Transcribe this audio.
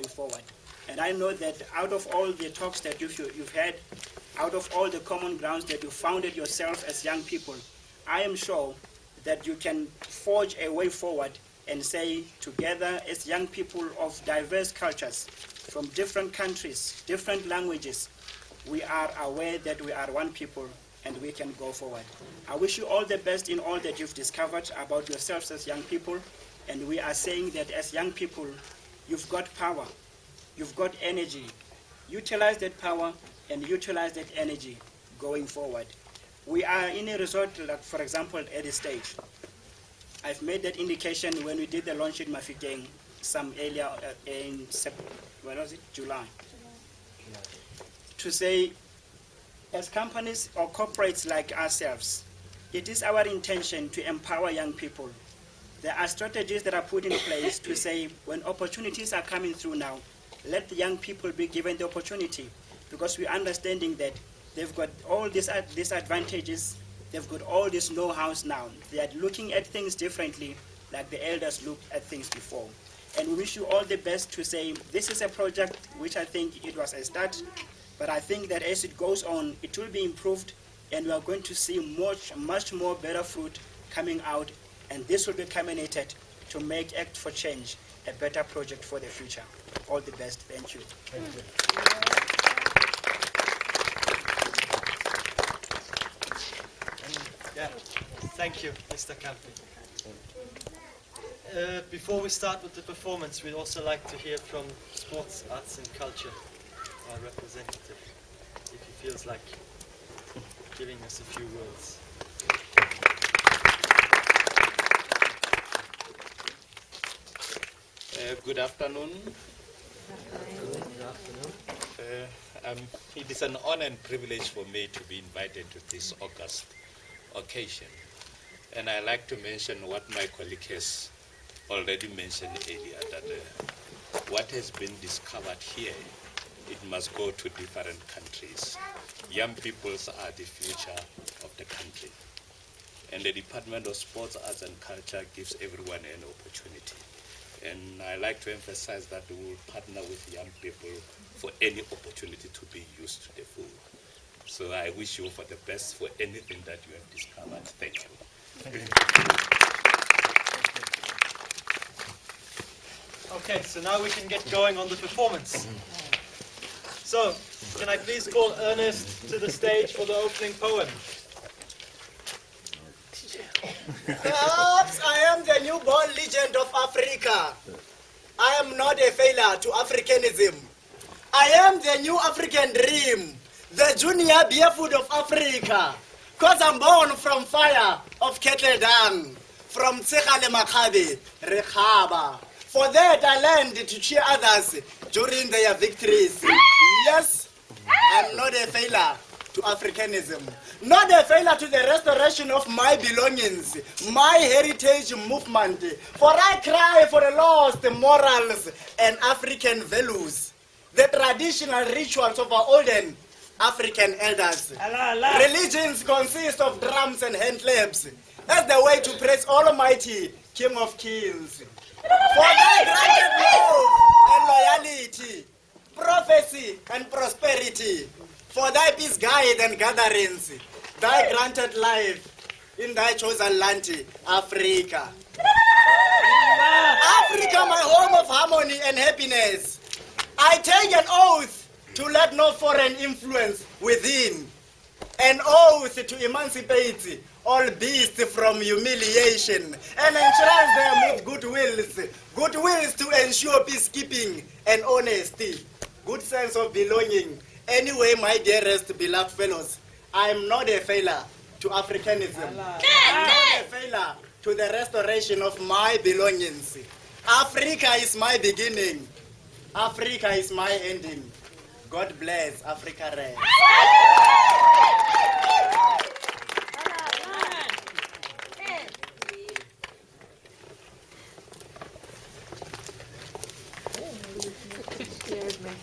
forward. And I know that out of all the talks that you've had, out of all the common grounds that you founded yourself as young people, I am sure that you can forge a way forward and say, together as young people of diverse cultures, from different countries, different languages, we are aware that we are one people and we can go forward. I wish you all the best in all that you've discovered about yourselves as young people. And we are saying that as young people, you've got power, you've got energy. Utilize that power and utilize that energy going forward. We are in a resort, like for example, at this stage. I've made that indication when we did the launch in Mafikeng some earlier in July. To say, as companies or corporates like ourselves, it is our intention to empower young people. There are strategies that are put in place to say, when opportunities are coming through now, let the young people be given the opportunity, because we're understanding that they've got all these advantages, they've got all these know-hows now. They are looking at things differently, like the elders looked at things before. And we wish you all the best to say, this is a project which I think it was a start, but I think that as it goes on, it will be improved, and we are going to see much more better fruit coming out, and this will be culminated to make Act for Change a better project for the future. All the best. Thank you. Thank you. Yeah, thank you, Mr. Kampi. Before we start with the performance, we'd also like to hear from Sports, Arts and Culture, our representative, if he feels like giving us a few words. Good afternoon. It is an honor and privilege for me to be invited to this august occasion. And I like to mention what my colleague has already mentioned earlier, that what has been discovered here, it must go to different countries. Young peoples are the future of the country. And the Department of Sports, Arts and Culture gives everyone an opportunity. And I like to emphasize that we will partner with young people for any opportunity to be used to the full. So I wish you for the best for anything that you have discovered. Thank you. Thank you. Okay, so now we can get going on the performance. So, can I please call Ernest to the stage for the opening poem? Perhaps I am the newborn legend of Africa. I am not a failure to Africanism. I am the new African dream, the junior barefoot of Africa. Cause I'm born from fire of kettle dung, from Tsekale Makabe, Rekhaba. For that I learned to cheer others during their victories. Yes, I'm not a failure to Africanism, not a failure to the restoration of my belongings, my heritage movement. For I cry for the lost morals and African values, the traditional rituals of our olden African elders. Religions consist of drums and hand claps as the way to praise Almighty King of Kings. For thy granted love and loyalty, prophecy and prosperity, for thy peace guide and gatherings, thy granted life in thy chosen land, Africa. Africa, my home of harmony and happiness. I take an oath to let no foreign influence within, an oath to emancipate all beasts from humiliation and enshrine them with goodwills to ensure peacekeeping and honesty, good sense of belonging. Anyway, my dearest beloved fellows, I am not a failure to Africanism. I'm not a failure to the restoration of my belongings. Africa is my beginning. Africa is my ending. God bless Africa. Cheers, man.